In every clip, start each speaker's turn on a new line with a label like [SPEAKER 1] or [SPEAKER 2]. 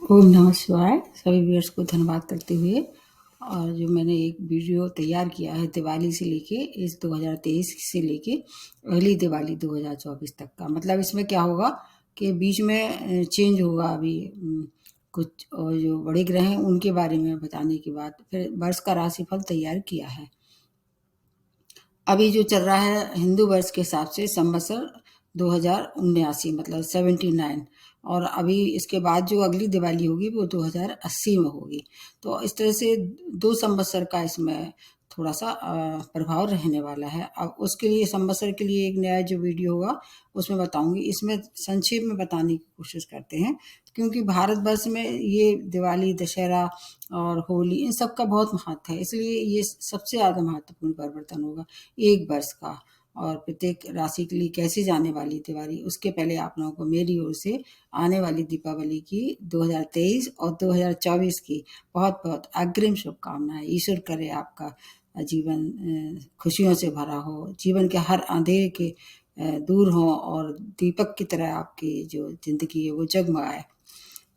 [SPEAKER 1] ओम नमः शिवाय। सभी व्यूअर्स को धन्यवाद करते हुए और जो मैंने एक वीडियो तैयार किया है दिवाली से लेके इस 2023 से लेके अगली दिवाली 2024 तक का, मतलब इसमें क्या होगा कि बीच में चेंज होगा। अभी कुछ और जो बड़े ग्रह हैं उनके बारे में बताने के बाद फिर वर्ष का राशिफल तैयार किया है। अभी जो चल रहा है हिंदू वर्ष के हिसाब से संवत्सर 2079, मतलब 79, और अभी इसके बाद जो अगली दिवाली होगी वो 2080 में होगी। तो इस तरह से 2 संवत्सर का इसमें थोड़ा सा प्रभाव रहने वाला है। अब उसके लिए संवत्सर के लिए एक नया जो वीडियो होगा उसमें बताऊंगी। इसमें संक्षेप में बताने की कोशिश करते हैं, क्योंकि भारतवर्ष में ये दिवाली, दशहरा और होली इन सब का बहुत महत्व है, इसलिए ये सबसे ज़्यादा महत्वपूर्ण परिवर्तन होगा एक वर्ष का। और प्रत्येक राशि के लिए कैसे जाने वाली दिवाली, उसके पहले आप लोगों को मेरी ओर से आने वाली दीपावली की 2023 और 2024 की बहुत बहुत अग्रिम शुभकामनाएं। ईश्वर करे आपका जीवन खुशियों से भरा हो, जीवन के हर अंधेरे के दूर हो और दीपक की तरह आपकी जो जिंदगी है वो जगमगाए।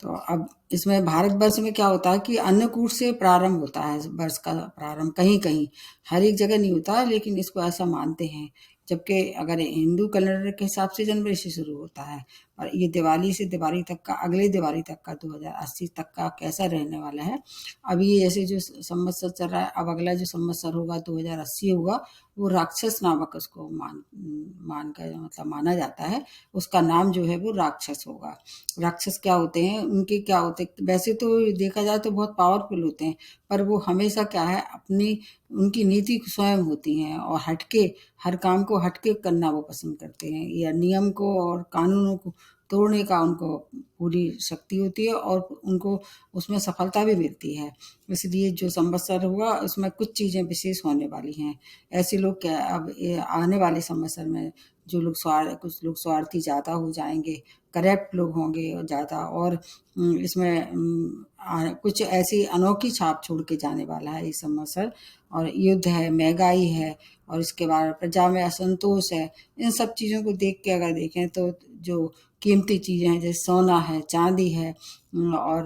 [SPEAKER 1] तो अब इसमें भारतवर्ष में क्या होता है कि अन्नकूट से प्रारंभ होता है वर्ष का प्रारंभ। कहीं कहीं, हर एक जगह नहीं होता, लेकिन इसको ऐसा मानते हैं। जबकि अगर हिंदू कैलेंडर के हिसाब से जनवरी से शुरू होता है, और ये दिवाली से दिवाली तक का, अगले दिवाली तक का 2080 तक का कैसा रहने वाला है। अभी ये जैसे जो संवत्सर चल रहा है, अब अगला जो संवत्सर होगा 2080 होगा, वो राक्षस नामक उसको मान कर मतलब माना जाता है। उसका नाम जो है वो राक्षस होगा। राक्षस क्या होते हैं, उनके क्या होते हैं, वैसे तो देखा जाए तो बहुत पावरफुल होते हैं, पर वो हमेशा क्या है अपनी उनकी नीति स्वयं होती हैं और हटके हर काम को हटके करना वो पसंद करते हैं, या नियम को और कानूनों को तोड़ने का उनको पूरी शक्ति होती है और उनको उसमें सफलता भी मिलती है। इसलिए जो संवत्सर हुआ उसमें कुछ चीज़ें विशेष होने वाली हैं। ऐसे लोग क्या अब आने वाले संवत्सर में जो लोग कुछ लोग स्वार्थी ज़्यादा हो जाएंगे, करप्ट लोग होंगे ज़्यादा, और इसमें कुछ ऐसी अनोखी छाप छोड़ के जाने वाला है इस संवत्सर। और युद्ध है, महंगाई है, और इसके बाद प्रजा में असंतोष है। इन सब चीज़ों को देख के अगर देखें तो जो कीमती चीज़ें हैं जैसे सोना है, चांदी है और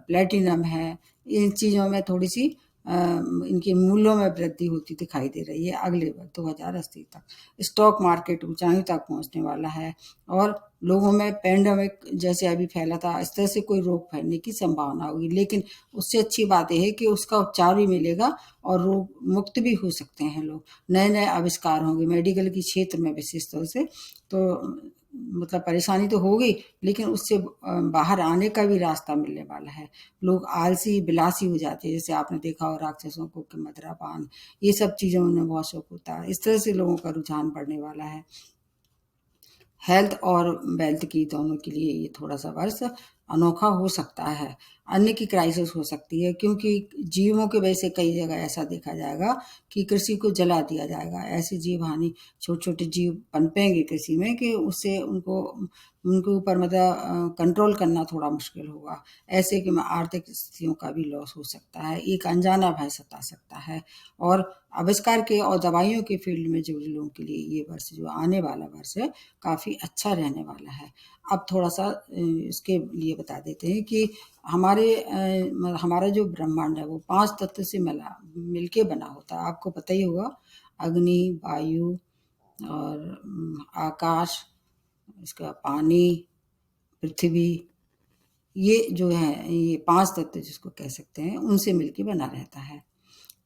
[SPEAKER 1] प्लेटिनम है, इन चीज़ों में थोड़ी सी इनके मूल्यों में वृद्धि होती दिखाई दे रही है अगले 2080 तक। स्टॉक मार्केट ऊंचाई तक पहुंचने वाला है, और लोगों में पैंडेमिक जैसे अभी फैला था इस तरह से कोई रोग फैलने की संभावना होगी। लेकिन उससे अच्छी बात यह है कि उसका उपचार भी मिलेगा और रोग मुक्त भी हो सकते हैं लोग। नए नए आविष्कार होंगे मेडिकल के क्षेत्र में विशेष तौर से। तो मतलब परेशानी तो होगी, लेकिन उससे बाहर आने का भी रास्ता मिलने वाला है। लोग आलसी बिलासी हो जाते हैं, जैसे आपने देखा हो राक्षसों को कि मदिरा पान, ये सब चीज़ों में बहुत शौक होता है। इस तरह से लोगों का रुझान बढ़ने वाला है। हेल्थ और वेल्थ की दोनों के लिए ये थोड़ा सा वर्ष अनोखा हो सकता है। अन्न की क्राइसिस हो सकती है, क्योंकि जीवों की वजह से कई जगह ऐसा देखा जाएगा कि कृषि को जला दिया जाएगा। ऐसी जीव हानि, छोटे छोटे जीव पनपेंगे कृषि में कि उससे उनको उनके ऊपर मतलब कंट्रोल करना थोड़ा मुश्किल होगा। ऐसे कि आर्थिक स्थितियों का भी लॉस हो सकता है। एक अनजाना भय सता सकता है। और आविष्कार के और दवाइयों के फील्ड में जुड़े लोगों के लिए ये वर्ष, जो आने वाला वर्ष है, काफ़ी अच्छा रहने वाला है। अब थोड़ा सा इसके लिए बता देते हैं कि हमारा जो ब्रह्मांड है वो 5 तत्व से मिलके बना होता है। आपको पता ही होगा, अग्नि, वायु और आकाश, इसका पानी, पृथ्वी, ये जो है ये 5 तत्व जिसको कह सकते हैं उनसे मिलके बना रहता है।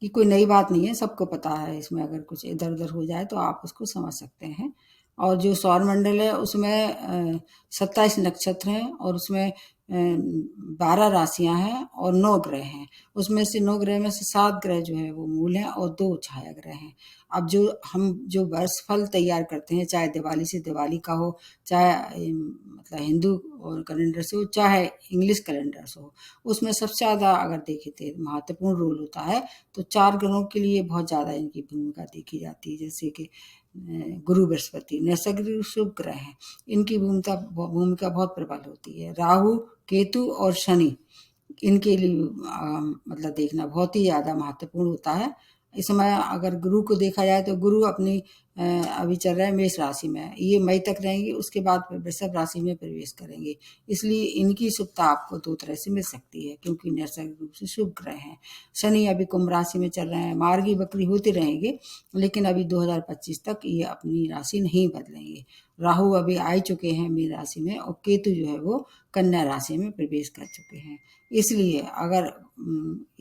[SPEAKER 1] ये कोई नई बात नहीं है, सबको पता है। इसमें अगर कुछ इधर उधर हो जाए तो आप उसको समझ सकते हैं। और जो सौर मंडल है उसमें 27 नक्षत्र हैं, और उसमें 12 राशियां हैं और 9 ग्रह हैं। उसमें से 9 ग्रह में से 7 ग्रह जो है वो मूल हैं और 2 छाया ग्रह हैं। अब जो वर्ष फल तैयार करते हैं, चाहे दिवाली से दिवाली का हो, चाहे मतलब हिंदू और कैलेंडर से हो, चाहे इंग्लिश कैलेंडर से हो, उसमें सबसे ज़्यादा अगर देखें तो महत्वपूर्ण रोल होता है तो 4 ग्रहों के लिए बहुत ज़्यादा इनकी भूमिका देखी जाती है। जैसे कि गुरु बृहस्पति नैसर्गिक शुभ ग्रह हैं, इनकी भूमिका बहुत प्रबल होती है। राहु, केतु और शनि, इनके लिए मतलब देखना बहुत ही ज़्यादा महत्वपूर्ण होता है। इस समय अगर गुरु को देखा जाए तो गुरु अपनी अभी चल रहा है मेष राशि में, ये मई तक रहेंगे, उसके बाद फिर वृषभ राशि में प्रवेश करेंगे। इसलिए इनकी शुभता आपको दो तरह से मिल सकती है, क्योंकि नैसर्गिक रूप से शुभ ग्रह हैं। शनि अभी कुंभ राशि में चल रहे हैं, मार्गी बकरी होते रहेंगे, लेकिन अभी 2025 तक ये अपनी राशि नहीं बदलेंगे। राहु अभी आ चुके हैं मीन राशि में, और केतु जो है वो कन्या राशि में प्रवेश कर चुके हैं। इसलिए अगर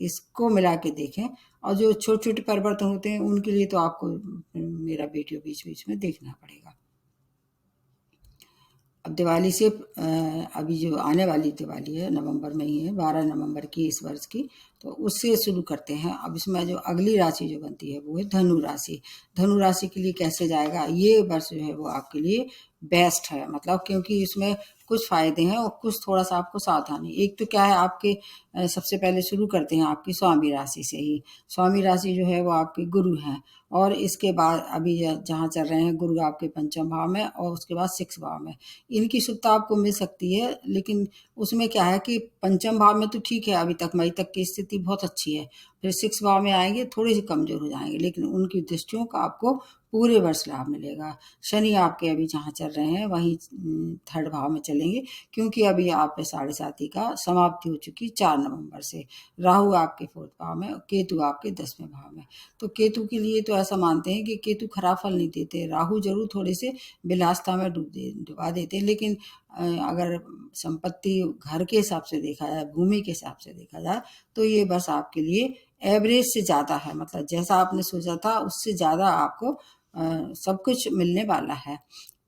[SPEAKER 1] इसको मिला के देखें, और जो छोटे छोटे परिवर्तन होते हैं उनके लिए तो आपको मेरा वीडियो बीच बीच में देखना पड़ेगा। अब दिवाली से अभी जो आने वाली दिवाली है नवंबर में ही है, 12 नवंबर की इस वर्ष की, तो उससे शुरू करते हैं। अब इसमें जो अगली राशि जो बनती है वो है धनु राशि। धनु राशि के लिए कैसे जाएगा ये वर्ष जो है वो आपके लिए बेस्ट है, मतलब क्योंकि इसमें कुछ फायदे हैं और कुछ थोड़ा सा आपको सावधानी। एक तो क्या है, आपके सबसे पहले शुरू करते हैं आपकी स्वामी राशि से ही। स्वामी राशि जो है वो आपके गुरु हैं, और इसके बाद अभी जहाँ चल रहे हैं गुरु आपके पंचम भाव में, और उसके बाद 6 भाव में। इनकी शुभता आपको मिल सकती है, लेकिन उसमें क्या है कि पंचम भाव में तो ठीक है, अभी तक मई तक की स्थिति बहुत अच्छी है। फिर 6 भाव में आएंगे थोड़े से कमजोर हो जाएंगे, लेकिन उनकी दृष्टियों का आपको पूरे वर्ष लाभ मिलेगा। शनि आपके अभी जहाँ चल रहे हैं वहीं 3rd भाव में चलेंगे, क्योंकि अभी आप 7.5 का समाप्ति हो चुकी 4 नवंबर से। राहु आपके 4th भाव में, केतु आपके 10वें भाव में। तो केतु के लिए तो ऐसा मानते हैं कि केतु खराब फल नहीं देते, राहु जरूर थोड़े से विलासता में डुबा देते हैं, लेकिन अगर संपत्ति घर के हिसाब से देखा जाए, भूमि के हिसाब से देखा जाए, तो ये बस आपके लिए एवरेज से ज़्यादा है, मतलब जैसा आपने सोचा था उससे ज़्यादा आपको सब कुछ मिलने वाला है।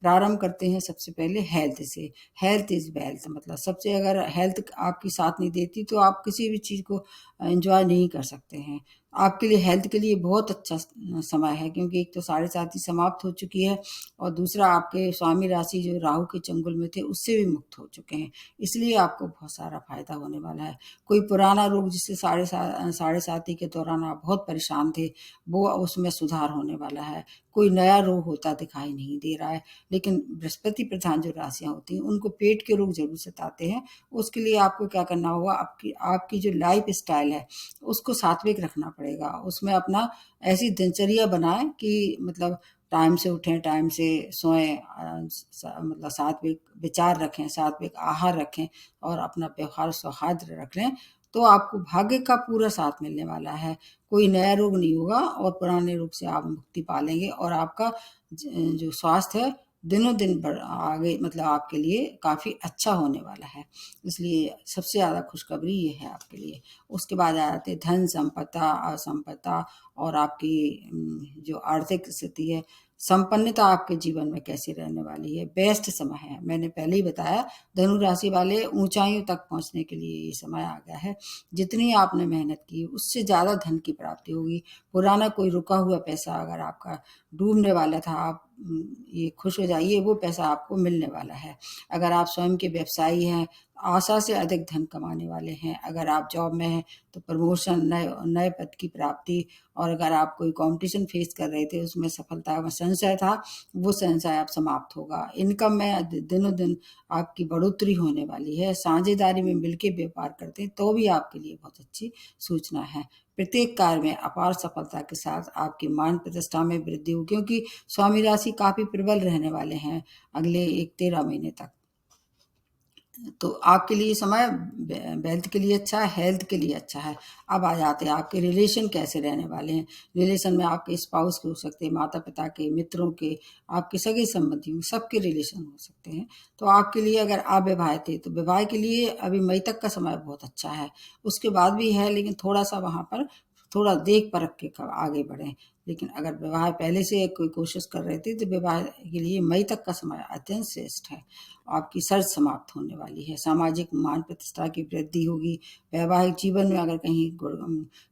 [SPEAKER 1] प्रारंभ करते हैं सबसे पहले हेल्थ से। हेल्थ इज़ वेल्थ, मतलब सबसे अगर हेल्थ आपकी साथ नहीं देती तो आप किसी भी चीज़ को एंजॉय नहीं कर सकते हैं। आपके लिए हेल्थ के लिए बहुत अच्छा समय है, क्योंकि एक तो 7.5 समाप्त हो चुकी है, और दूसरा आपके स्वामी राशि जो राहु के चंगुल में थे उससे भी मुक्त हो चुके हैं। इसलिए आपको बहुत सारा फायदा होने वाला है। कोई पुराना रोग जिससे 7.5 के दौरान आप बहुत परेशान थे, वो उसमें सुधार होने वाला है। कोई नया रोग होता दिखाई नहीं दे रहा है, लेकिन बृहस्पति प्रधान जो राशियां होती हैं उनको पेट के रोग जरूर सताते हैं। उसके लिए आपको क्या करना होगा, आपकी आपकी जो लाइफ स्टाइल है उसको सात्विक रखना पड़ेगा। उसमें अपना ऐसी दिनचर्या बनाएं कि मतलब टाइम से उठें, टाइम से सोएं, मतलब सात्विक विचार रखें, सात्विक आहार रखें, और अपना व्यवहार सौहार्द रख लें, तो आपको भाग्य का पूरा साथ मिलने वाला है। कोई नया रोग नहीं होगा, और पुराने रोग से आप मुक्ति पा लेंगे, और आपका जो स्वास्थ्य है दिनों दिन बढ़ आगे, मतलब आपके लिए काफ़ी अच्छा होने वाला है। इसलिए सबसे ज़्यादा खुशखबरी ये है आपके लिए। उसके बाद आ जाते हैं धन संपदा, असंपदा, और आपकी जो आर्थिक स्थिति है, संपन्नता आपके जीवन में कैसी रहने वाली है। बेस्ट समय है, मैंने पहले ही बताया, धनु राशि वाले ऊंचाइयों तक पहुंचने के लिए ये समय आ गया है। जितनी आपने मेहनत की उससे ज़्यादा धन की प्राप्ति होगी। पुराना कोई रुका हुआ पैसा अगर आपका डूबने वाला था, आप ये खुश हो जाइए, वो पैसा आपको मिलने वाला है। अगर आप स्वयं के व्यवसायी हैं, आशा से अधिक धन कमाने वाले हैं। अगर आप जॉब में हैं तो प्रमोशन, नए नए पद की प्राप्ति, और अगर आप कोई कंपटीशन फेस कर रहे थे उसमें सफलता में संशय था, वो संशय अब समाप्त होगा। इनकम में दिनों दिन आपकी बढ़ोतरी होने वाली है। साझेदारी में मिलकर व्यापार करते हैं तो भी आपके लिए बहुत अच्छी सूचना है। प्रत्येक कार्य में अपार सफलता के साथ आपकी मान प्रतिष्ठा में वृद्धि हो, क्योंकि स्वामी राशि काफी प्रबल रहने वाले हैं अगले 13 महीने तक। तो आपके लिए समय वेल्थ के लिए अच्छा है, हेल्थ के लिए अच्छा है। अब आ जाते हैं आपके रिलेशन कैसे रहने वाले हैं। रिलेशन में आपके स्पाउस के हो सकते हैं, माता पिता के, मित्रों के, आपके सगे संबंधियों, सबके रिलेशन हो सकते हैं। तो आपके लिए अगर आप विवाहित थे तो विवाह के लिए अभी मई तक का समय बहुत अच्छा है। उसके बाद भी है, लेकिन थोड़ा सा वहाँ पर थोड़ा देख परख के आगे बढ़ें। लेकिन अगर विवाह पहले से कोई कोशिश कर रहे थे तो विवाह के लिए मई तक का समय अत्यंत श्रेष्ठ है। आपकी सर्च समाप्त होने वाली है। सामाजिक मान प्रतिष्ठा की वृद्धि होगी। वैवाहिक जीवन में अगर कहीं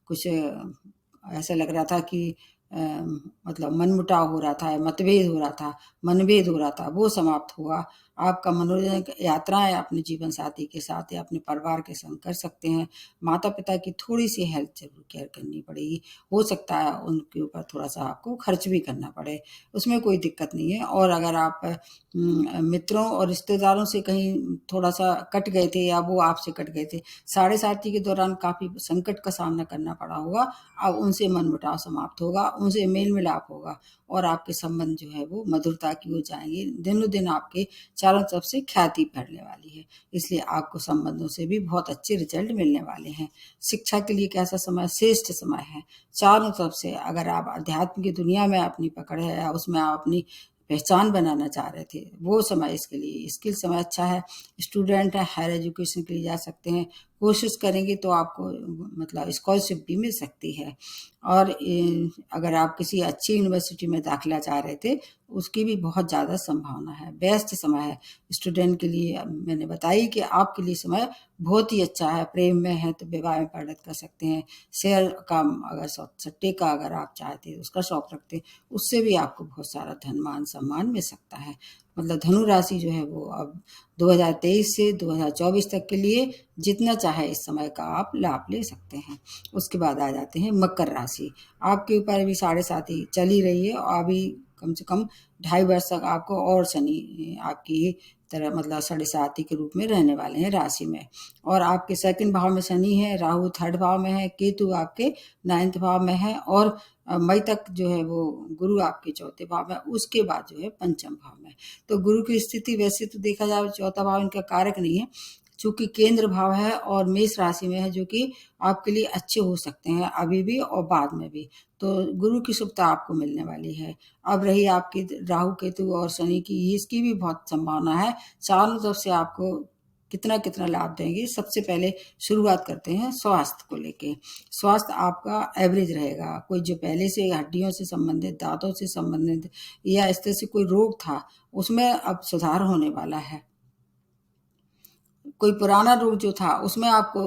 [SPEAKER 1] कुछ ऐसा लग रहा था कि मतलब मनमुटाव हो रहा था, मतभेद हो रहा था, मनभेद हो रहा था, वो समाप्त होगा। आपका मनोरंजन यात्राएं अपने जीवन साथी के साथ या अपने परिवार के संग कर सकते हैं। माता पिता की थोड़ी सी हेल्थ जरूर केयर करनी पड़ेगी, हो सकता है उनके ऊपर थोड़ा सा आपको खर्च भी करना पड़े, उसमें कोई दिक्कत नहीं है। और अगर आप मित्रों और रिश्तेदारों से कहीं थोड़ा सा कट गए थे या वो आपसे कट गए थे, साढ़े साथी के दौरान काफ़ी संकट का सामना करना पड़ा होगा, अब उनसे मनमुटाव समाप्त होगा, उनसे मेल मिलाप होगा और आपके संबंध जो है वो मधुरता की हो जाएंगे। दिनों दिन आपके चारों तरफ से ख्याति फैलने वाली है, इसलिए आपको संबंधों से भी बहुत अच्छे रिजल्ट मिलने वाले हैं। शिक्षा के लिए कैसा समय? श्रेष्ठ समय है। चारों तरफ से अगर आप अध्यात्म की दुनिया में अपनी पकड़ है या उसमें आप अपनी पहचान बनाना चाह रहे थे, वो समय इसके लिए स्किल समय अच्छा है। स्टूडेंट है, हायर एजुकेशन के लिए जा सकते हैं, कोशिश करेंगे तो आपको मतलब स्कॉलरशिप भी मिल सकती है। और अगर आप किसी अच्छी यूनिवर्सिटी में दाखिला चाह रहे थे, उसकी भी बहुत ज़्यादा संभावना है। बेस्ट समय है स्टूडेंट के लिए। मैंने बताई कि आपके लिए समय बहुत ही अच्छा है। प्रेम में है तो विवाह में परिणत कर सकते हैं। शेयर का अगर सट्टे का अगर आप चाहते हैं उसका शौक रखते हैं, उससे भी आपको बहुत सारा धन मान सम्मान मिल सकता है। मतलब धनु राशि जो है वो अब 2023 से 2024 तक के लिए जितना चाहे इस समय का आप लाभ ले सकते हैं। उसके बाद आ जाते हैं मकर राशि। आपके ऊपर अभी साढ़े सात ही चल ही रही है और अभी कम से कम 2.5 वर्ष तक आपको और शनि आपकी तरह मतलब साढ़े साथी के रूप में रहने वाले हैं राशि में। और आपके सेकंड भाव में शनि है, राहु थर्ड भाव में है, केतु आपके 9th भाव में है और मई तक जो है वो गुरु आपके चौथे भाव में, उसके बाद जो है पंचम भाव में। तो गुरु की स्थिति वैसे तो देखा जाए चौथा भाव इनका कारक नहीं है, चूंकि केंद्र भाव है और मेष राशि में है, जो कि आपके लिए अच्छे हो सकते हैं अभी भी और बाद में भी। तो गुरु की शुभता आपको मिलने वाली है। अब रही आपकी राहु केतु और शनि की, इसकी भी बहुत संभावना है। चारों तरफ से आपको कितना कितना लाभ देंगे। सबसे पहले शुरुआत करते हैं स्वास्थ्य को लेके। स्वास्थ्य आपका एवरेज रहेगा। कोई जो पहले से हड्डियों से संबंधित, दांतों से संबंधित या इस तरह से कोई रोग था, उसमें अब सुधार होने वाला है। कोई पुराना रोग जो था उसमें आपको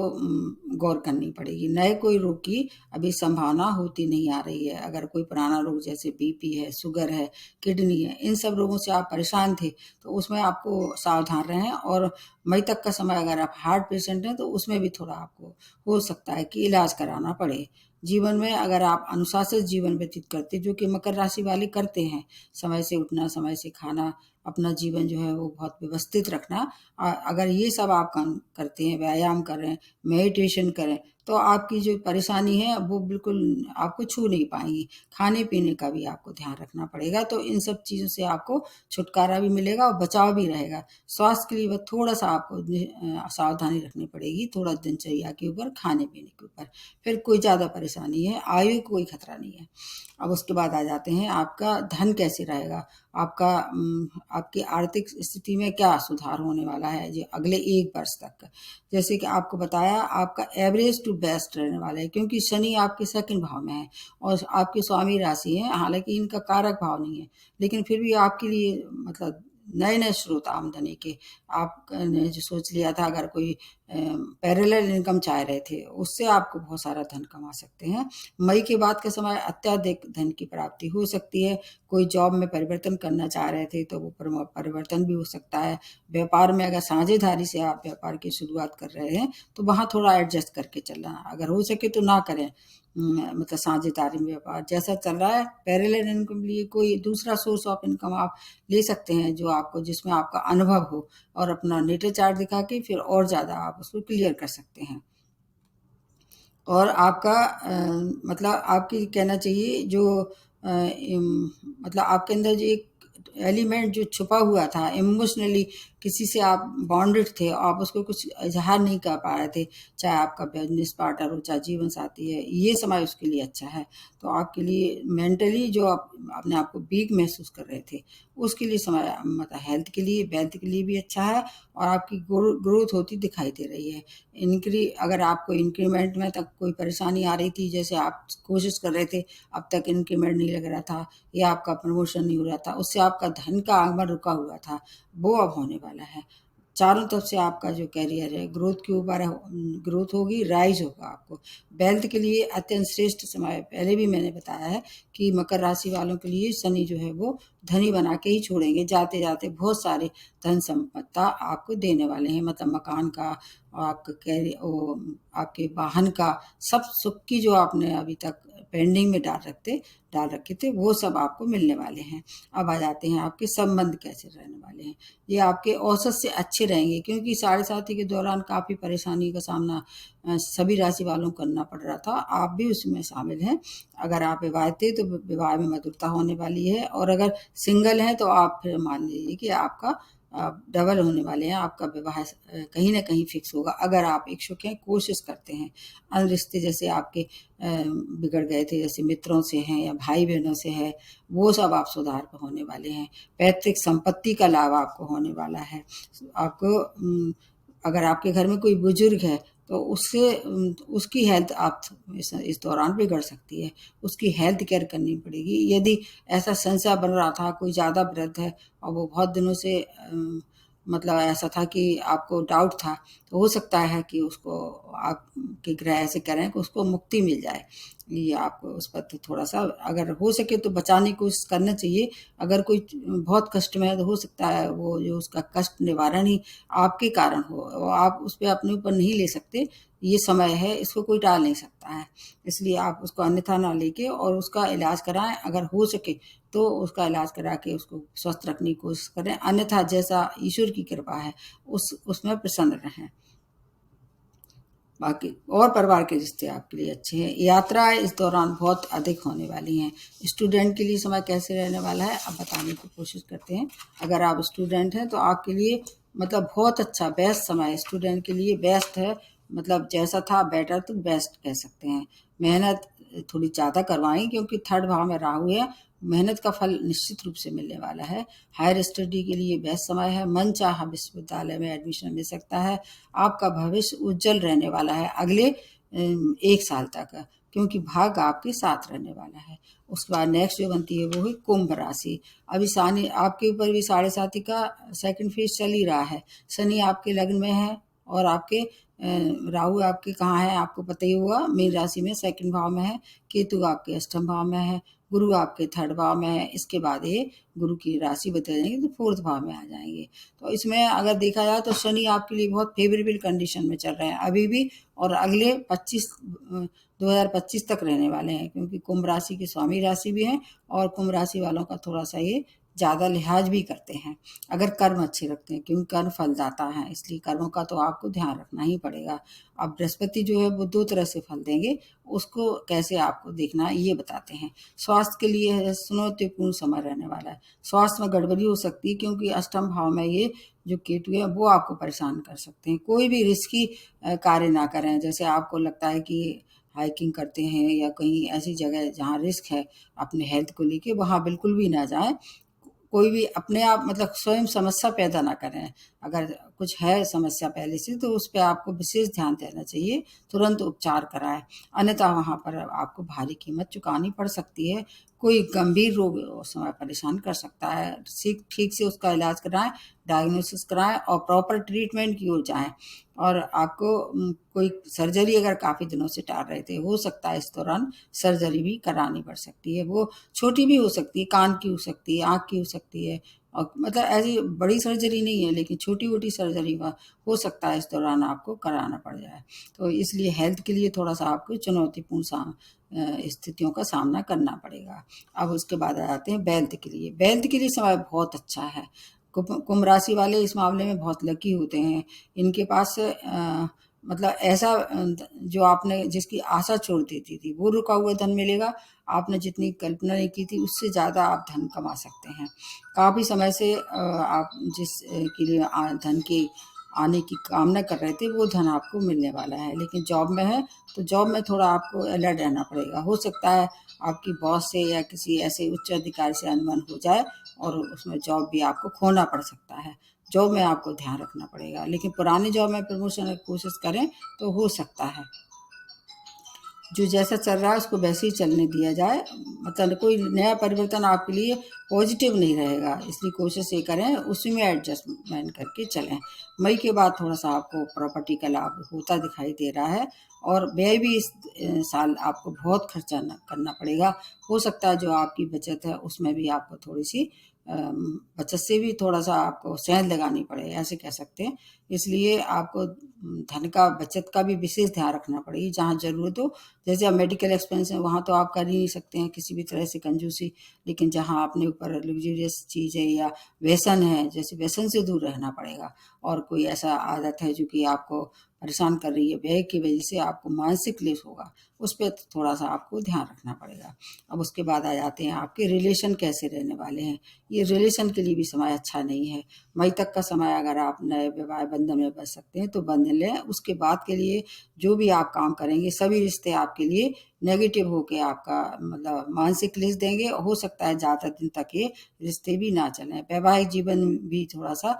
[SPEAKER 1] गौर करनी पड़ेगी। नए कोई रोग की अभी संभावना होती नहीं आ रही है। अगर कोई पुराना रोग जैसे बीपी है, शुगर है, किडनी है, इन सब रोगों से आप परेशान थे तो उसमें आपको सावधान रहें। और मई तक का समय अगर आप हार्ट पेशेंट हैं तो उसमें भी थोड़ा आपको हो सकता है कि इलाज कराना पड़े। जीवन में अगर आप अनुशासित जीवन व्यतीत करते, जो कि मकर राशि वाले करते हैं, समय से उठना, समय से खाना, अपना जीवन जो है वो बहुत व्यवस्थित रखना, अगर ये सब आप काम करते हैं, व्यायाम करें, मेडिटेशन करें, तो आपकी जो परेशानी है वो बिल्कुल आपको छू नहीं पाएंगी। खाने पीने का भी आपको ध्यान रखना पड़ेगा, तो इन सब चीज़ों से आपको छुटकारा भी मिलेगा और बचाव भी रहेगा। स्वास्थ्य के लिए बस थोड़ा सा आपको सावधानी रखनी पड़ेगी, थोड़ा दिनचर्या के ऊपर, खाने पीने के ऊपर। फिर कोई ज़्यादा परेशानी है, आयु को कोई खतरा नहीं है। अब उसके बाद आ जाते हैं आपका धन कैसे रहेगा। आपका आपकी आर्थिक स्थिति में क्या सुधार होने वाला है जो अगले 1 वर्ष तक। जैसे कि आपको बताया, आपका एवरेज टू बेस्ट रहने वाला है, क्योंकि शनि आपके सेकंड भाव में है और आपके स्वामी राशि है। हालांकि इनका कारक भाव नहीं है, लेकिन फिर भी आपके लिए मतलब नए नए स्रोत आमदनी के आपने जो सोच लिया था, अगर कोई पैरेलल इनकम चाह रहे थे, उससे आपको बहुत सारा धन कमा सकते हैं। मई के बाद का समय अत्याधिक धन की प्राप्ति हो सकती है। कोई जॉब में परिवर्तन करना चाह रहे थे तो वो परिवर्तन भी हो सकता है। व्यापार में अगर साझेदारी से आप व्यापार की शुरुआत कर रहे हैं तो वहाँ थोड़ा एडजस्ट करके चलना, अगर हो सके तो ना करें। मतलब साझेदारी में व्यापार जैसा चल रहा है, पैरेलल इनकम के लिए कोई दूसरा सोर्स ऑफ इनकम आप ले सकते हैं जो आपको, जिसमें आपका अनुभव हो और अपना नेटर चार्ट दिखा के फिर और ज़्यादा आप उसको क्लियर कर सकते हैं। और आपका मतलब आपकी कहना चाहिए जो मतलब आपके अंदर जो एक एलिमेंट जो छुपा हुआ था इमोशनली, किसी से आप बॉन्डेड थे, आप उसको कुछ इजहार नहीं कर पा रहे थे, चाहे आपका बिजनेस पार्टनर हो, चाहे जीवन साथी है, ये समय उसके लिए अच्छा है। तो आपके लिए मेंटली जो आप अपने आप को वीक महसूस कर रहे थे, उसके लिए समय मतलब हेल्थ के लिए, वेल्थ के लिए भी अच्छा है और आपकी ग्रोथ होती दिखाई दे रही है। अगर आपको इंक्रीमेंट में तक कोई परेशानी आ रही थी, जैसे आप कोशिश कर रहे थे, अब तक इंक्रीमेंट नहीं लग रहा था या आपका प्रमोशन नहीं हो रहा था, उससे आपका धन का आगमन रुका हुआ था, वो अब होने वाला है। चारों तरफ से आपका जो करियर है ग्रोथ के ऊपर है, ग्रोथ होगी, राइज होगा आपको। वेल्थ के लिए अत्यंत श्रेष्ठ समय, पहले भी मैंने बताया है कि मकर राशि वालों के लिए शनि जो है वो धनी बना के ही छोड़ेंगे। जाते जाते बहुत सारे धन संपत्ता आपको देने वाले हैं, मतलब मकान का, आपके वाहन का, सब सुख की जो आपने अभी तक पेंडिंग में डाल रखे थे वो सब आपको मिलने वाले हैं। अब आ जाते हैं आपके संबंध कैसे रहने वाले हैं। ये आपके औसत से अच्छे रहेंगे, क्योंकि साढ़े साथी के दौरान काफ़ी परेशानी का सामना सभी राशि वालों को करना पड़ रहा था। आप भी उसमें शामिल हैं। अगर आप विवाहित थे तो विवाह में मधुरता होने वाली है, और अगर सिंगल हैं तो आप फिर मान लीजिए कि आपका डबल होने वाले हैं। आपका विवाह कहीं ना कहीं फिक्स होगा अगर आप इच्छुक हैं, कोशिश करते हैं। अन्य रिश्ते जैसे आपके बिगड़ गए थे, जैसे मित्रों से हैं या भाई बहनों से है, वो सब आप सुधार पर होने वाले हैं। पैतृक संपत्ति का लाभ आपको होने वाला है। आपको अगर आपके घर में कोई बुजुर्ग है तो उसकी हेल्थ आप इस दौरान बिगड़ सकती है। उसकी हेल्थ केयर करनी पड़ेगी। यदि ऐसा संशय बन रहा था कोई ज़्यादा वृद्ध है और वो बहुत दिनों से मतलब ऐसा था कि आपको डाउट था, तो हो सकता है कि उसको आपके ग्रह ऐसे करें कि उसको मुक्ति मिल जाए। ये आपको उस पर तो थोड़ा सा अगर हो सके तो बचाने की कोशिश करना चाहिए। अगर कोई बहुत कष्ट में है तो हो सकता है वो जो उसका कष्ट निवारण ही आपके कारण हो, और आप उस पर अपने ऊपर नहीं ले सकते। ये समय है, इसको कोई टाल नहीं सकता है। इसलिए आप उसको अन्यथा ना लेके और उसका इलाज कराएं। अगर हो सके तो उसका इलाज करा के उसको स्वस्थ रखने की कोशिश करें, अन्यथा जैसा ईश्वर की कृपा है उसमें प्रसन्न रहें। बाकी और परिवार के रिश्ते आपके लिए अच्छे हैं। यात्राएं इस दौरान बहुत अधिक होने वाली हैं। स्टूडेंट के लिए समय कैसे रहने वाला है अब बताने की कोशिश करते हैं। अगर आप स्टूडेंट हैं तो आपके लिए मतलब बहुत अच्छा बेस्ट समय है। स्टूडेंट के लिए बेस्ट है, मतलब जैसा था बेटर तो बेस्ट कह सकते हैं। मेहनत थोड़ी ज़्यादा करवाएं, क्योंकि थर्ड भाव में राहु है। मेहनत का फल निश्चित रूप से मिलने वाला है। हायर स्टडी के लिए बेस्ट समय है। मनचाहा विश्वविद्यालय में एडमिशन मिल सकता है। आपका भविष्य उज्जवल रहने वाला है अगले 1 साल तक, क्योंकि भाग्य आपके साथ रहने वाला है। उसके बाद नेक्स्ट जो बनती है वो है कुंभ राशि। अभी शनि आपके ऊपर भी साढ़े साथी का सेकंड फेज चल ही रहा है। शनि आपके लग्न में है, और आपके राहु आपके कहाँ है आपको पता ही होगा, मीन राशि में सेकंड भाव में है। केतु आपके अष्टम भाव में है। गुरु आपके थर्ड भाव में है। इसके बाद ये गुरु की राशि बदल जाएंगे तो फोर्थ भाव में आ जाएंगे। तो इसमें अगर देखा जाए तो शनि आपके लिए बहुत फेवरेबल कंडीशन में चल रहे हैं अभी भी, और अगले 2025 तक रहने वाले हैं, क्योंकि कुंभ राशि की स्वामी राशि भी है, और कुंभ राशि वालों का थोड़ा सा ये ज़्यादा लिहाज भी करते हैं अगर कर्म अच्छे रखते हैं, क्योंकि कर्म फलदाता है, इसलिए कर्मों का तो आपको ध्यान रखना ही पड़ेगा। अब बृहस्पति जो है वो 2 तरह से फल देंगे, उसको कैसे आपको देखना है ये बताते हैं। स्वास्थ्य के लिए है चुनौतीपूर्ण समय रहने वाला है। स्वास्थ्य में गड़बड़ी हो सकती है, क्योंकि अष्टम भाव में ये जो केतु है वो आपको परेशान कर सकते हैं। कोई भी रिस्की कार्य ना करें। जैसे आपको लगता है कि हाइकिंग करते हैं या कहीं ऐसी जगह जहाँ रिस्क है अपने हेल्थ को लेके, वहाँ बिल्कुल भी ना जाएं। कोई भी अपने आप मतलब स्वयं समस्या पैदा ना करें। अगर कुछ है समस्या पहले से तो उस पे आपको विशेष ध्यान देना चाहिए, तुरंत उपचार कराएं, अन्यथा वहाँ पर आपको भारी कीमत चुकानी पड़ सकती है। कोई गंभीर रोग उस समय परेशान कर सकता है। ठीक से उसका इलाज कराएं, डायग्नोसिस कराएं और प्रॉपर ट्रीटमेंट की ओर जाएं। और आपको कोई सर्जरी अगर काफ़ी दिनों से टाल रहे थे, हो सकता है इस दौरान सर्जरी भी करानी पड़ सकती है। वो छोटी भी हो सकती है, कान की हो सकती है, आँख की हो सकती है, और मतलब ऐसी बड़ी सर्जरी नहीं है, लेकिन छोटी-मोटी सर्जरी का हो सकता है इस दौरान आपको कराना पड़ जाए। तो इसलिए हेल्थ के लिए थोड़ा-सा आपको चुनौतीपूर्ण स्थितियों का सामना करना पड़ेगा। अब उसके बाद आ जाते हैं वेल्थ के लिए। वेल्थ के लिए समय बहुत अच्छा है। कुंभ राशि वाले इस मामले में बहुत लकी होते हैं। इनके पास मतलब ऐसा जो आपने जिसकी आशा छोड़ दी थी वो रुका हुआ धन मिलेगा। आपने जितनी कल्पना नहीं की थी उससे ज़्यादा आप धन कमा सकते हैं। काफ़ी समय से आप जिस के लिए धन की आने की कामना कर रहे थे वो धन आपको मिलने वाला है। लेकिन जॉब में है तो जॉब में थोड़ा आपको अलर्ट रहना पड़ेगा। हो सकता है आपकी बॉस से या किसी ऐसे उच्च अधिकारी से अनबन हो जाए और उसमें जॉब भी आपको खोना पड़ सकता है। जॉब में आपको ध्यान रखना पड़ेगा, लेकिन पुरानी जॉब में प्रमोशन की कोशिश करें तो हो सकता है। जो जैसा चल रहा है उसको वैसे ही चलने दिया जाए, मतलब कोई नया परिवर्तन आपके लिए पॉजिटिव नहीं रहेगा। इसलिए कोशिश ये करें उसी में एडजस्टमेंट करके चलें। मई के बाद थोड़ा सा आपको प्रॉपर्टी का लाभ होता दिखाई दे रहा है, और व्यय भी इस साल आपको बहुत खर्चा करना पड़ेगा। हो सकता है जो आपकी बचत है उसमें भी आपको थोड़ी सी बचत से भी थोड़ा-सा आपको सेंध लगानी पड़े, ऐसे कह सकते हैं। इसलिए आपको धन का बचत का भी विशेष ध्यान रखना पड़ेगी, जहाँ ज़रूरत हो। जैसे अब मेडिकल एक्सपेंस है, वहाँ तो आप कर ही नहीं सकते हैं किसी भी तरह से कंजूसी। लेकिन जहाँ अपने ऊपर लग्ज़रियस चीज़ है या व्यसन है, जैसे व्यसन से दूर रहना पड़ेगा। और कोई ऐसा आदत है जो कि आपको परेशान कर रही है, व्यय की वजह से आपको मानसिक क्लेश होगा, उस पे थोड़ा-सा आपको ध्यान रखना पड़ेगा। अब उसके बाद आ जाते हैं आपके रिलेशन कैसे रहने वाले हैं। ये रिलेशन के लिए भी समय अच्छा नहीं है। मई तक का समय अगर आप नए वैवाहिक बंधन में बंध सकते हैं तो बंध लें। उसके बाद के लिए जो भी आप काम करेंगे, सभी रिश्ते आपके लिए नेगेटिव होके आपका मतलब मानसिक क्लेश देंगे। हो सकता है ज़्यादा दिन तक ये रिश्ते भी ना चलें। वैवाहिक जीवन भी थोड़ा-सा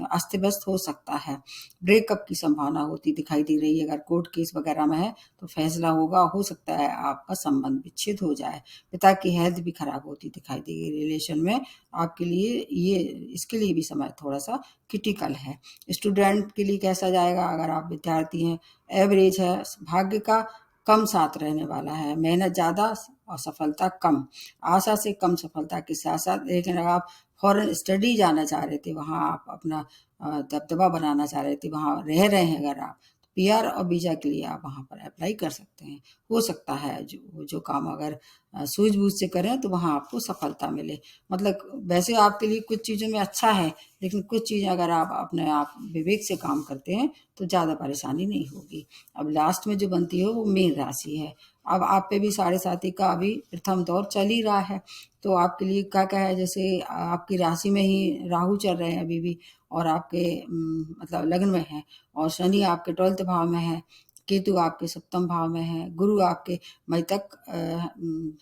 [SPEAKER 1] अस्त-व्यस्त हो सकता है। ब्रेकअप की संभावना होती दिखाई दे रही है। अगर कोर्ट केस वगैरह में है तो फैसला होगा, हो सकता है आपका संबंध विच्छेद हो जाए। पिता की हेल्थ भी खराब होती दिखाई देगी रिलेशन में। आपके लिए ये इसके लिए भी समय थोड़ा-सा क्रिटिकल है। स्टूडेंट के लिए कैसा जाएगा? अगर आप विद्यार्थी हैं, एवरेज है, भाग्य का कम साथ रहने वाला है, मेहनत ज़्यादा और सफलता कम। आशा से कम सफलता के साथ-साथ, लेकिन अगर आप फॉरेन स्टडी जाना चाह रहे थे, वहाँ आप अपना दबदबा बनाना चाह रहे थे, वहाँ रह रहे हैं अगर आप, पीआर और वीज़ा के लिए आप वहाँ पर अप्लाई कर सकते हैं। हो सकता है जो काम अगर सूझ-बूझ से करें तो वहाँ आपको सफलता मिले। मतलब वैसे आपके लिए कुछ चीज़ों में अच्छा है, लेकिन कुछ चीज़ें अगर आप अपने आप विवेक से काम करते हैं तो ज़्यादा परेशानी नहीं होगी। अब लास्ट में जो बनती है वो मीन राशि है। अब आप पे भी साढ़े साथी का अभी प्रथम दौर चल ही रहा है, तो आपके लिए क्या-क्या है, जैसे आपकी राशि में ही राहु चल रहे हैं अभी भी, और आपके मतलब लग्न में हैं, और शनि आपके 12th भाव में है, केतु आपके 7th भाव में है, गुरु आपके मई तक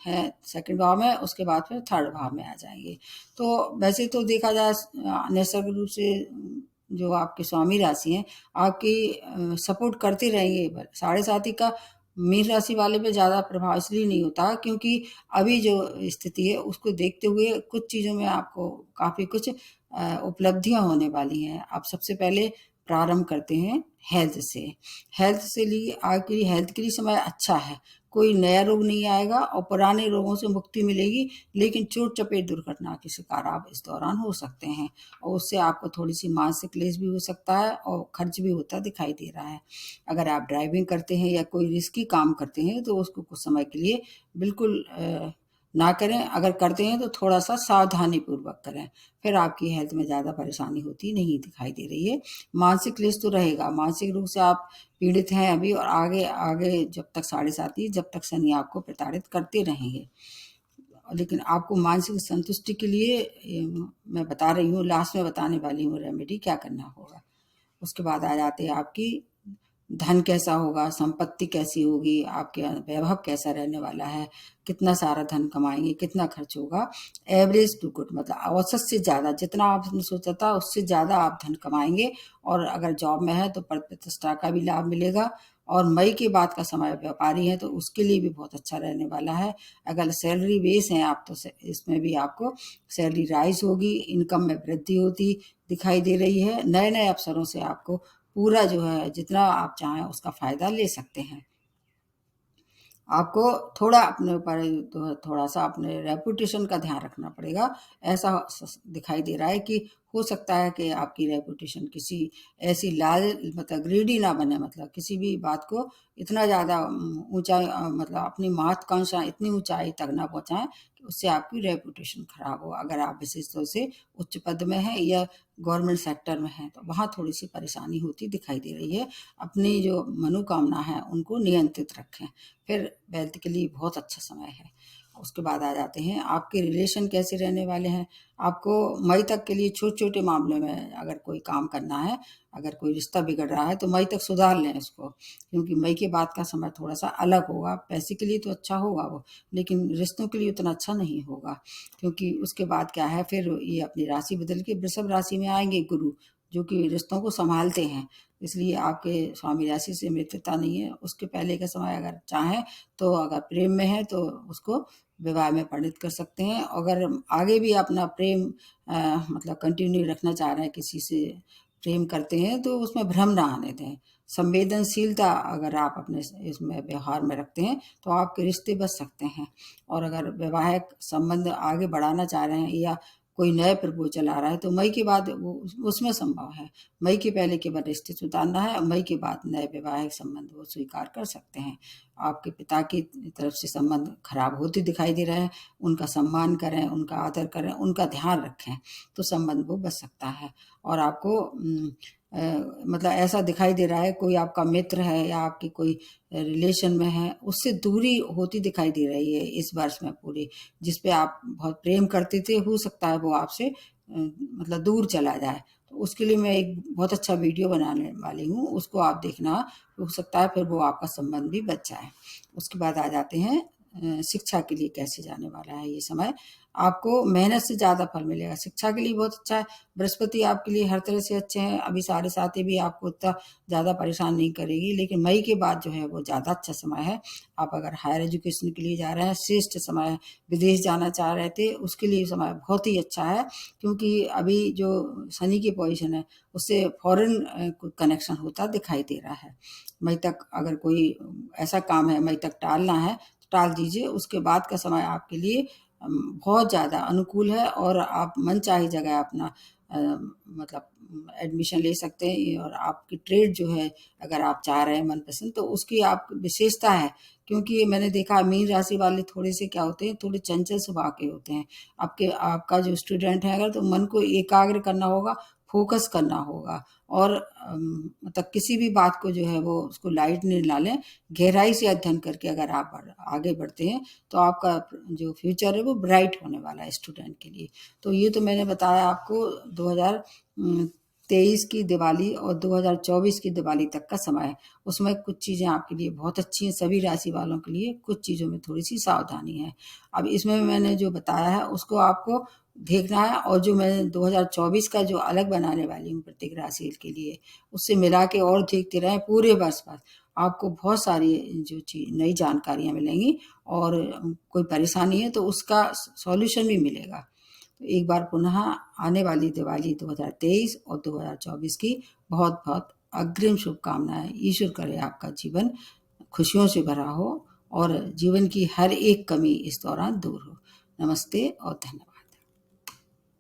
[SPEAKER 1] है 2nd भाव में, उसके बाद फिर 3rd भाव में आ जाएँगे। तो वैसे तो देखा जाए निसर्ग रूप से जो आपके स्वामी राशि हैं, आपकी सपोर्ट करते रहेंगे। साढ़े साथी का मीन राशि वाले पे ज़्यादा प्रभाव इसलिए नहीं होता क्योंकि अभी जो स्थिति है उसको देखते हुए कुछ चीज़ों में आपको काफ़ी कुछ उपलब्धियाँ होने वाली हैं। आप सबसे पहले प्रारंभ करते हैं हेल्थ से। हेल्थ से लिए आपकी हेल्थ के लिए समय अच्छा है। कोई नया रोग नहीं आएगा और पुराने रोगों से मुक्ति मिलेगी, लेकिन चोट-चपेट दुर्घटना के शिकार आप इस दौरान हो सकते हैं, और उससे आपको थोड़ी-सी मानसिक क्लेश भी हो सकता है और खर्च भी होता दिखाई दे रहा है। अगर आप ड्राइविंग करते हैं या कोई रिस्की काम करते हैं तो उसको कुछ समय के लिए बिल्कुल ना करें। अगर करते हैं तो थोड़ा-सा सावधानीपूर्वक करें, फिर आपकी हेल्थ में ज़्यादा परेशानी होती नहीं दिखाई दे रही है। मानसिक क्लेश तो रहेगा, मानसिक रूप से आप पीड़ित हैं अभी, और आगे आगे जब तक साढ़े साथी, जब तक शनि आपको प्रताड़ित करते रहेंगे। लेकिन आपको मानसिक संतुष्टि के लिए मैं बता रही हूँ, लास्ट में बताने वाली हूँ रेमेडी क्या करना होगा। उसके बाद आ जाते हैं आपकी धन कैसा होगा, संपत्ति कैसी होगी, आपके वैभव कैसा रहने वाला है, कितना सारा धन कमाएँगे, कितना खर्च होगा। एवरेज टू गुड मतलब औसत से ज़्यादा, जितना आपने सोचा था उससे ज़्यादा आप धन कमाएँगे, और अगर जॉब में है तो पद प्रतिष्ठा का भी लाभ मिलेगा। और मई के बाद का समय व्यापारी हैं तो उसके लिए भी बहुत अच्छा रहने वाला है। अगर सैलरी बेस हैं आप तो इसमें भी आपको सैलरी राइज़ होगी, इनकम में वृद्धि होती दिखाई दे रही है। नए-नए अवसरों से आपको पूरा जो है जितना आप चाहें उसका फ़ायदा ले सकते हैं। आपको थोड़ा अपने ऊपर तो थोड़ा-सा अपने रेपुटेशन का ध्यान रखना पड़ेगा। ऐसा दिखाई दे रहा है कि हो सकता है कि आपकी रेपुटेशन किसी ऐसी मतलब ग्रीडी ना बने, मतलब किसी भी बात को इतना ज़्यादा ऊँचाई मतलब अपनी महत्वाकांक्षा इतनी ऊँचाई तक ना पहुँचाएँ कि उससे आपकी रेपुटेशन खराब हो। अगर आप विशेष तौर से उच्च पद में हैं या गवर्नमेंट सेक्टर में हैं, तो वहाँ थोड़ी-सी परेशानी होती दिखाई दे रही है। अपनी जो मनोकामना है उनको नियंत्रित रखें। फिर वेल्थ के लिए बहुत अच्छा समय है। उसके बाद आ जाते हैं आपके रिलेशन कैसे रहने वाले हैं। आपको मई तक के लिए छोटे-छोटे मामलों में अगर कोई काम करना है, अगर कोई रिश्ता बिगड़ रहा है तो मई तक सुधार लें इसको, क्योंकि मई के बाद का समय थोड़ा-सा अलग होगा। पैसे के लिए तो अच्छा होगा वो, लेकिन रिश्तों के लिए उतना अच्छा नहीं होगा, क्योंकि उसके बाद क्या है, फिर ये अपनी राशि बदल के वृषभ राशि में आएँगे गुरु, जो कि रिश्तों को सँभालते हैं। इसलिए आपके स्वामी राशि से मित्रता नहीं है। उसके पहले का समय अगर चाहें तो अगर प्रेम में है तो उसको विवाह में परिणत कर सकते हैं। अगर आगे भी अपना प्रेम मतलब कंटिन्यू रखना चाह रहे हैं, किसी से प्रेम करते हैं तो उसमें भ्रम ना आने दें। संवेदनशीलता अगर आप अपने इसमें व्यवहार में रखते हैं तो आपके रिश्ते बच सकते हैं। और अगर वैवाहिक संबंध आगे बढ़ाना चाह रहे हैं या कोई नए प्रपोजल आ रहा है तो मई के बाद वो उसमें संभव है। मई के पहले केवल रिश्ते सुधारना है, मई के बाद नए वैवाहिक संबंध वो स्वीकार कर सकते हैं। आपके पिता की तरफ से संबंध खराब होते दिखाई दे रहे हैं, उनका सम्मान करें, उनका आदर करें, उनका ध्यान रखें, तो संबंध वो बच सकता है। और आपको मतलब ऐसा दिखाई दे रहा है कोई आपका मित्र है या आपकी कोई रिलेशन में है, उससे दूरी होती दिखाई दे रही है इस वर्ष में पूरी। जिस पे आप बहुत प्रेम करते थे, हो सकता है वो आपसे मतलब दूर चला जाए। तो उसके लिए मैं एक बहुत अच्छा वीडियो बनाने वाली हूँ, उसको आप देखना। हो सकता है फिर वो आपका संबंध भी बच जाए। उसके बाद आ जाते हैं शिक्षा के लिए कैसे जाने वाला है ये समय। आपको मेहनत से ज़्यादा फल मिलेगा, शिक्षा के लिए बहुत अच्छा है। बृहस्पति आपके लिए हर तरह से अच्छे हैं। अभी 7.5 भी आपको उतना ज़्यादा परेशान नहीं करेगी, लेकिन मई के बाद जो है वो ज़्यादा अच्छा समय है। आप अगर हायर एजुकेशन के लिए जा रहे हैं, श्रेष्ठ समय है। विदेश जाना चाह रहे थे, उसके लिए समय बहुत ही अच्छा है, क्योंकि अभी जो शनि की पोजीशन है उससे फॉरेन कनेक्शन होता दिखाई दे रहा है। मई तक अगर कोई ऐसा काम है मई तक टालना है तो टाल दीजिए। उसके बाद का समय आपके लिए बहुत ज़्यादा अनुकूल है और आप मनचाही जगह अपना मतलब एडमिशन ले सकते हैं। और आपकी ट्रेड जो है अगर आप चाह रहे हैं मनपसंद, तो उसकी आप विशेषता है, क्योंकि मैंने देखा मीन राशि वाले थोड़े से क्या होते हैं, थोड़े चंचल स्वभाव के होते हैं। आपका जो स्टूडेंट है अगर, तो मन को एकाग्र करना होगा, फोकस करना होगा। और मतलब किसी भी बात को जो है वो उसको लाइट नहीं ना लें, गहराई से अध्ययन करके अगर आप आगे बढ़ते हैं तो आपका जो फ्यूचर है वो ब्राइट होने वाला है स्टूडेंट के लिए। तो ये तो मैंने बताया आपको 2023 की दिवाली और 2024 की दिवाली तक का समय है। उसमें कुछ चीज़ें आपके लिए बहुत अच्छी हैं, सभी राशि वालों के लिए कुछ चीज़ों में थोड़ी सी सावधानी है। अब इसमें मैंने जो बताया है उसको आपको देखना है, और जो मैं 2024 का जो अलग बनाने वाली हूँ प्रत्येक राशि के लिए, उससे मिला के और देखते रहें पूरे वर्ष भर। आपको बहुत सारी जो नई जानकारियाँ मिलेंगी, और कोई परेशानी है तो उसका सॉल्यूशन भी मिलेगा। तो एक बार पुनः आने वाली दिवाली 2023 और 2024 की बहुत बहुत अग्रिम शुभकामनाएं। ईश्वर करे आपका जीवन खुशियों से भरा हो और जीवन की हर एक कमी इस दौरान दूर हो। नमस्ते और धन्यवाद।